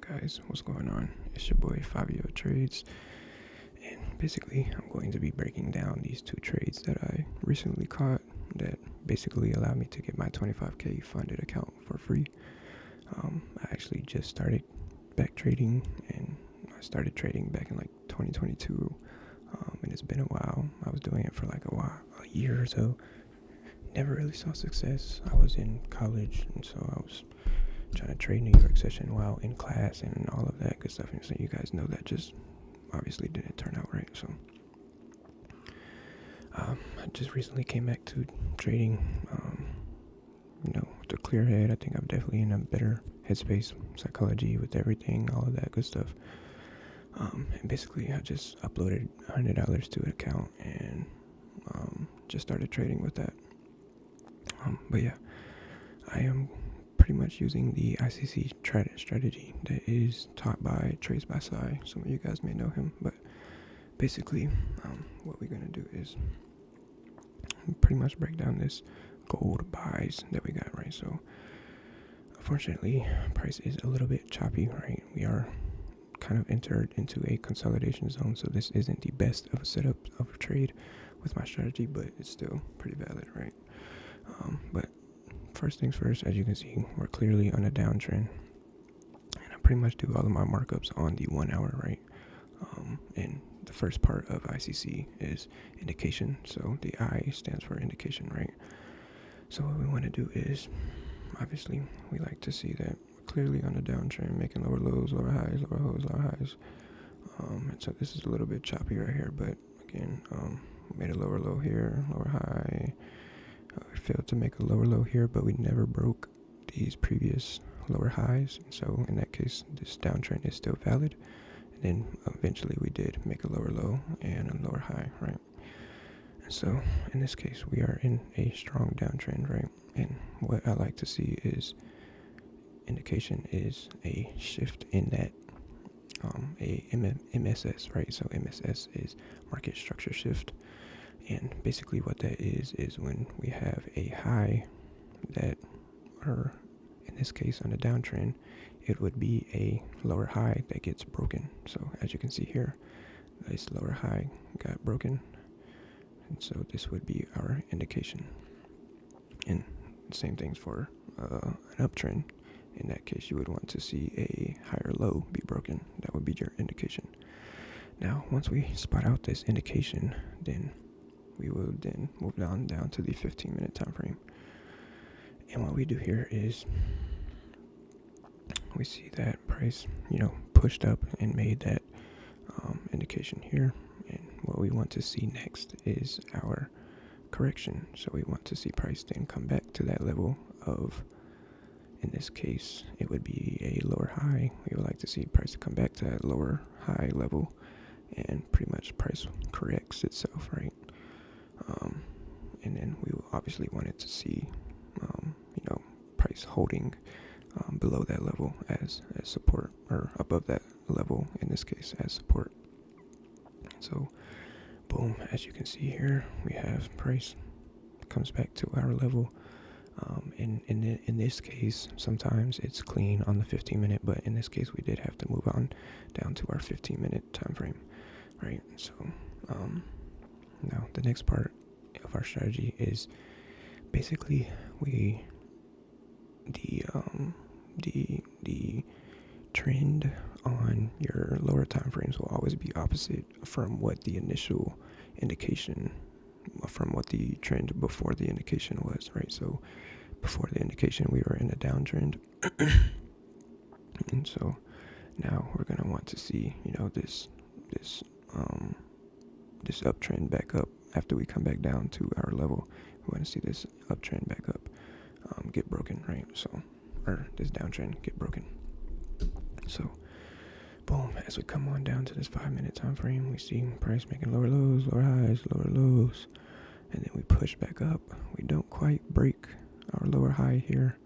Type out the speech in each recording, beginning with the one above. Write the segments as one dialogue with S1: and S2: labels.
S1: Guys, what's going on? It's your boy Fabio Trades, and basically, I'm going to be breaking down these two trades that I recently caught that basically allowed me to get my 25K funded account for free. I actually just started back trading, and I started trading back in like 2022, and it's been a while. I was doing it for like a year or so. Never really saw success. I was in college, and so I was trying to trade New York session while in class and all of that good stuff. And so you guys know that just obviously didn't turn out right. So I just recently came back to trading, with a clear head. I think I'm definitely in a better headspace, psychology with everything, all of that good stuff. And basically I just uploaded $100 to an account and just started trading with that. But yeah, I am pretty much using the ICC strategy that is taught by Trace by Sai. Some of you guys may know him, but basically, what we're gonna do is pretty much break down this gold buys that we got, right? So, unfortunately, price is a little bit choppy, right? We are kind of entered into a consolidation zone, so this isn't the best of a setup of a trade with my strategy, but it's still pretty valid, right? But first things first, as you can see, we're clearly on a downtrend, and I pretty much do all of my markups on the 1 hour, right? And the first part of ICC is indication, so the I stands for indication, right? So what we want to do is, obviously, we like to see that we're clearly on a downtrend, making lower lows, lower highs, lower lows, lower highs. And so this is a little bit choppy right here, but again, we made a lower low here, lower high. We failed to make a lower low here, but we never broke these previous lower highs. So in that case, this downtrend is still valid. And then eventually we did make a lower low and a lower high, right? And so in this case, we are in a strong downtrend, right? And what I like to see is indication is a shift in that MSS, right? So MSS is market structure shift. And basically what that is when we have a high that, or in this case on a downtrend, it would be a lower high that gets broken. So as you can see here, this lower high got broken. And so this would be our indication. And same things for an uptrend. In that case, you would want to see a higher low be broken. That would be your indication. Now, once we spot out this indication, then we will then move down to the 15-minute time frame. And what we do here is we see that price, pushed up and made that indication here. And what we want to see next is our correction. So we want to see price then come back to that level of, in this case, it would be a lower high. We would like to see price come back to that lower high level, and pretty much price corrects itself, right? And then we obviously wanted to see, price holding below that level as support, or above that level in this case as support. So, boom, as you can see here, we have price comes back to our level. In this case, sometimes it's clean on the 15-minute, but in this case, we did have to move on down to our 15-minute time frame, right? So, now the next part of our strategy is basically the trend on your lower time frames will always be opposite from what the initial indication, from what the trend before the indication was, right? So before the indication, we were in a downtrend. And so now we're going to want to see, this uptrend back up after we come back down to our level. We want to see this uptrend back up, get broken, right? So, or this downtrend get broken. So, boom, as we come on down to this 5-minute time frame, we see price making lower lows, lower highs, lower lows, and then we push back up. We don't quite break our lower high here.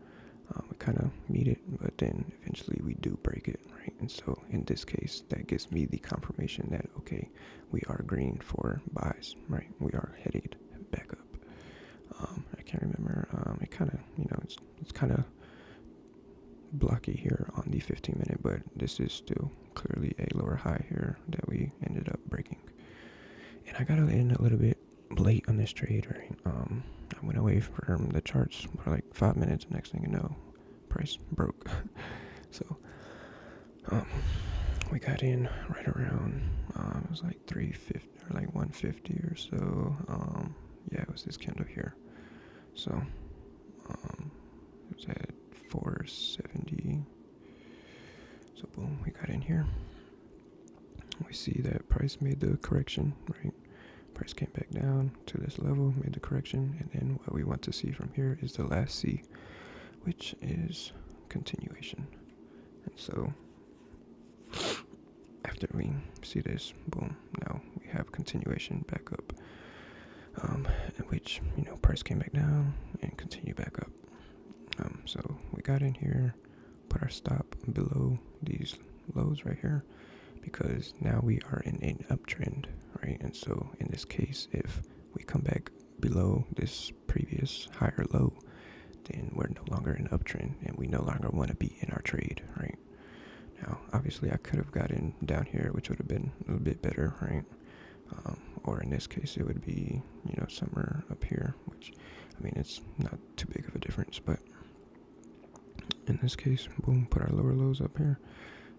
S1: We kind of meet it, but then eventually we do break it, right? And so in this case, that gives me the confirmation that, okay, we are green for buys, right? We are headed back up. I can't remember. It kind of, it's kind of blocky here on the 15 minute, but this is still clearly a lower high here that we ended up breaking. And I got in a little bit late on this trade, right? I went away from the charts for like 5 minutes, and next thing you know, price broke. So we got in right around it was like 350 or like 150 or so. Yeah, it was this candle here. So it was at 470. So boom, we got in here. We see that price made the correction, right? Price came back down to this level, made the correction, and then what we want to see from here is the last C, which is continuation. And so after we see this, boom, now we have continuation back up, which, price came back down and continued back up. So we got in here, put our stop below these lows right here, because now we are in an uptrend, right? And so in this case, if we come back below this previous higher low, then we're no longer in an uptrend and we no longer want to be in our trade, right? Now, obviously I could have gotten down here, which would have been a little bit better, right? Or in this case, it would be, somewhere up here, which, it's not too big of a difference, but in this case, boom, put our lower lows up here,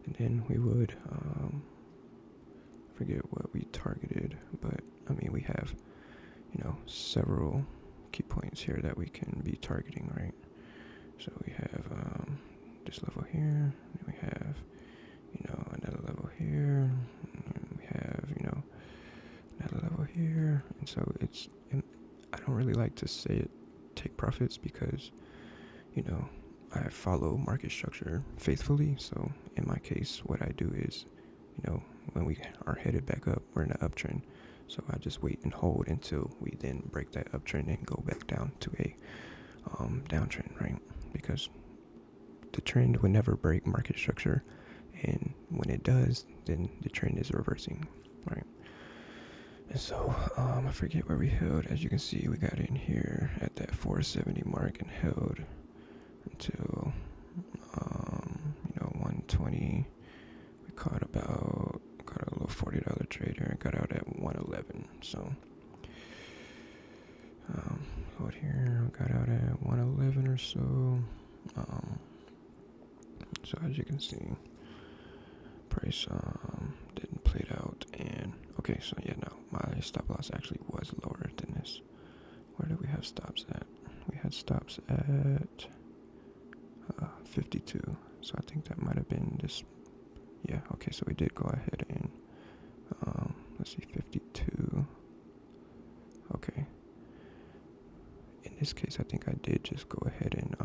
S1: and then we would, forget what we targeted, but we have, several key points here that we can be targeting, right? So we have this level here, and we have, another level here, and we have, another level here, and so I don't really like to say it, take profits, because, I follow market structure faithfully. So in my case, what I do is, when we are headed back up, we're in an uptrend. So I just wait and hold until we then break that uptrend and go back down to a downtrend, right? Because the trend would never break market structure, and when it does, then the trend is reversing, right? And so I forget where we held. As you can see, we got in here at that 470 mark and held until 120. We caught a little $40 trade here and got out at 111. So hold here, we got out at 111 or so. So as you can see, price didn't play it out, and okay, so yeah, no, my stop loss actually was lower than this. Where did we have stops at? We had stops at 52, so I think that might have been this. Yeah, okay, so we did go ahead and let's see, 52. Okay, in this case I think I did just go ahead and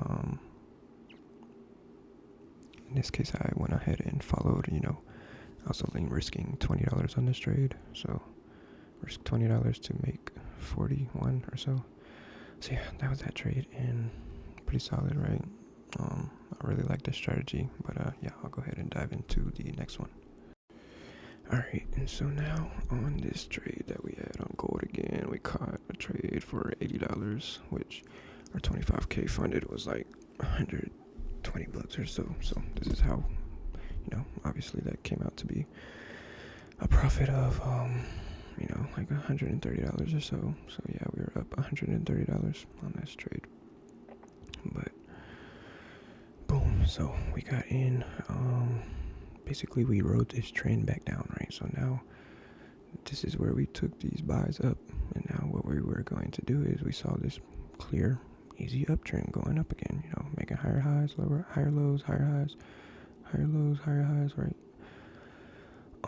S1: in this case I went ahead and followed, I was only risking $20 on this trade, so risk $20 to make 41 or so. So yeah, that was that trade, and pretty solid, right? I really like this strategy, but yeah, I'll go ahead and dive into the next one. Alright, and so now on this trade that we had on gold again, we caught a trade for $80, which our 25K funded was like 120 bucks or so. So this is how, obviously that came out to be a profit of, like $130 or so. So yeah, we were up $130 on this trade. But boom, so we got in, basically we rode this trend back down, right? So now this is where we took these buys up, and now what we were going to do is we saw this clear, easy uptrend going up again, making higher highs, higher lows, higher highs, higher lows, higher highs, right?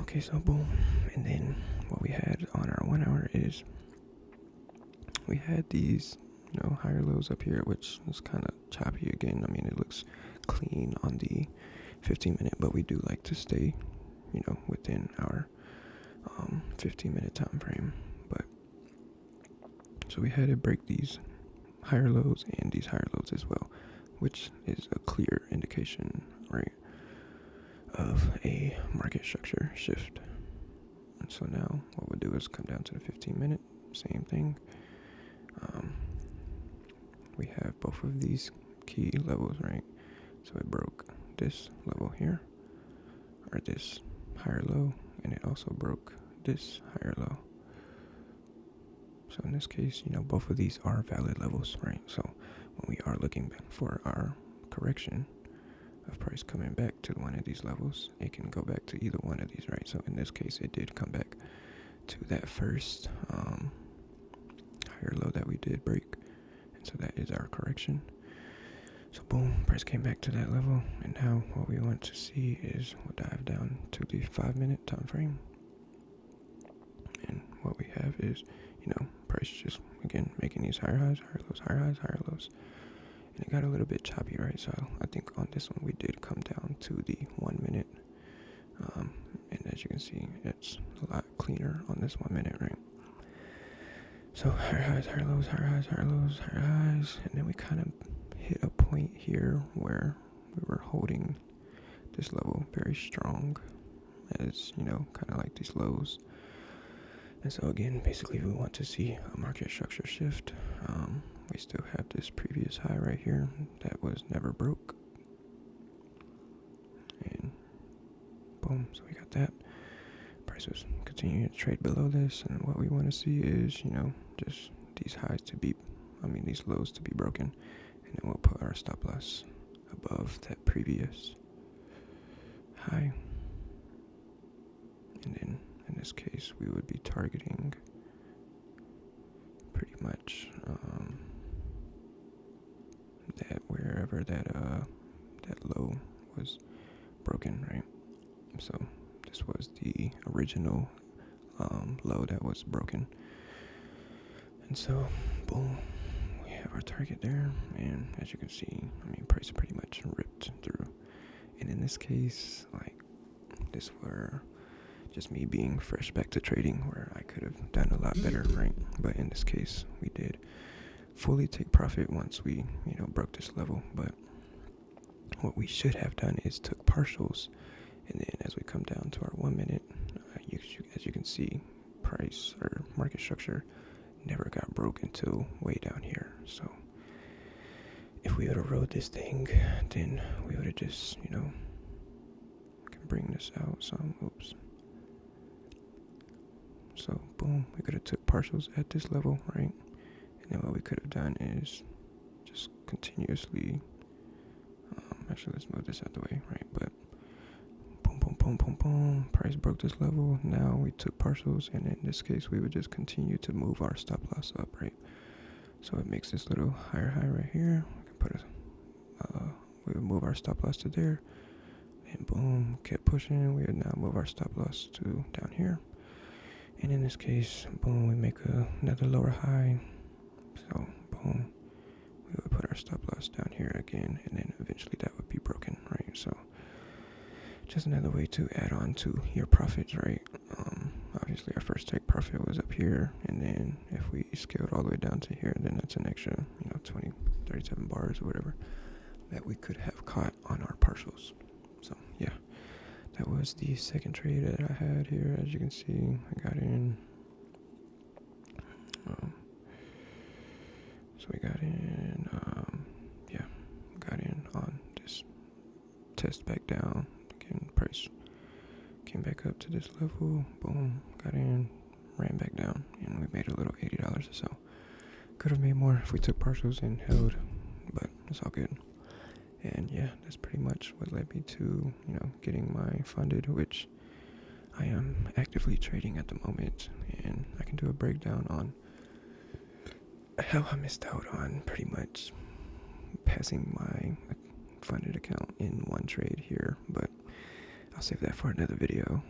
S1: Okay, so boom, and then what we had on our 1 hour is we had these, higher lows up here, which is kind of choppy again. It looks clean on the 15 minute, but we do like to stay, within our 15 minute time frame. But so we had to break these higher lows and these higher lows as well, which is a clear indication, right, of a market structure shift. And so now what we'll do is come down to the 15 minute, same thing. We have both of these key levels, right? So it broke this level here, or this higher low, and it also broke this higher low. So in this case, both of these are valid levels, right? So when we are looking for our correction of price coming back to one of these levels, it can go back to either one of these, right? So in this case, it did come back to that first higher low that we did break, and so that is our correction. So boom, price came back to that level, and now what we want to see is we'll dive down to the 5-minute time frame, and what we have is price just again making these higher highs, higher lows, higher highs, higher lows, and it got a little bit choppy, right? So I think on this one we did come down to the 1 minute, and as you can see, it's a lot cleaner on this 1 minute, right? So higher highs, higher lows, higher highs, higher lows, higher highs, and then we kind of hit a point here where we were holding this level very strong as kind of like these lows. And so again, basically we want to see a market structure shift. We still have this previous high right here that was never broke, and boom, so we got that. Prices continue to trade below this, and what we want to see is just these highs to be, these lows to be broken, and then we'll put our stop loss above that previous high, and then in this case we would be targeting pretty much that wherever that low was broken, right? So this was the original low that was broken, and so boom, we have our target there, and as you can see, price pretty much ripped through. And in this case, like, this were just me being fresh back to trading, where I could have done a lot better, right? But in this case, we did fully take profit once we broke this level. But what we should have done is took partials, and then as we come down to our 1 minute, as you can see, price or market structure never got broke until way down here. So if we would have rode this thing, then we would have just I can bring this out some. Oops. So boom, we could have took partials at this level, right? And then what we could have done is just continuously, actually let's move this out the way, right? But boom, boom, boom, boom, boom, price broke this level. Now we took partials, and in this case, we would just continue to move our stop loss up, right? So it makes this little higher high right here. We can put we would move our stop loss to there, and boom, kept pushing. We would now move our stop loss to down here. And in this case, boom, we make another lower high. So boom, we would put our stop loss down here again, and then eventually that would be broken, right? So just another way to add on to your profits, right? Obviously our first take profit was up here, and then if we scaled all the way down to here, then that's an extra 20, 37 bars or whatever that we could have caught on our partials. So yeah, that was the second trade that I had here. As you can see, I got in. So we got in. Got in on this test back down. Again, price came back up to this level. Boom, got in, ran back down, and we made a little $80 or so. Could have made more if we took partials and held, but it's all good. And yeah, that's pretty much what led me to, getting my funded, which I am actively trading at the moment. And I can do a breakdown on how I missed out on pretty much passing my funded account in one trade here, but I'll save that for another video.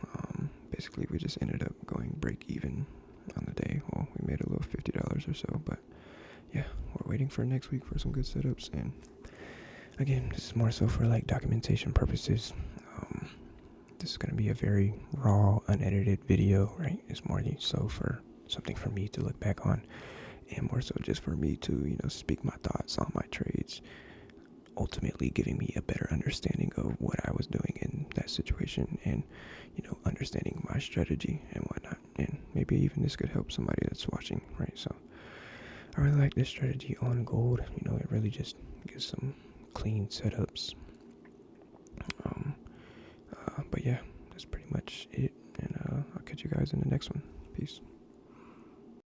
S1: Basically, we just ended up going break even on the day. Well, we made a little $50 or so, but yeah, we're waiting for next week for some good setups. And again, this is more so for like documentation purposes. This is going to be a very raw, unedited video, right? It's more so for something for me to look back on, and more so just for me to, speak my thoughts on my trades, ultimately giving me a better understanding of what I was doing in that situation, and, understanding my strategy and whatnot. And maybe even this could help somebody that's watching, right? So I really like this strategy on gold. It really just gives some clean setups, yeah, that's pretty much it. And I'll catch you guys in the next one. Peace.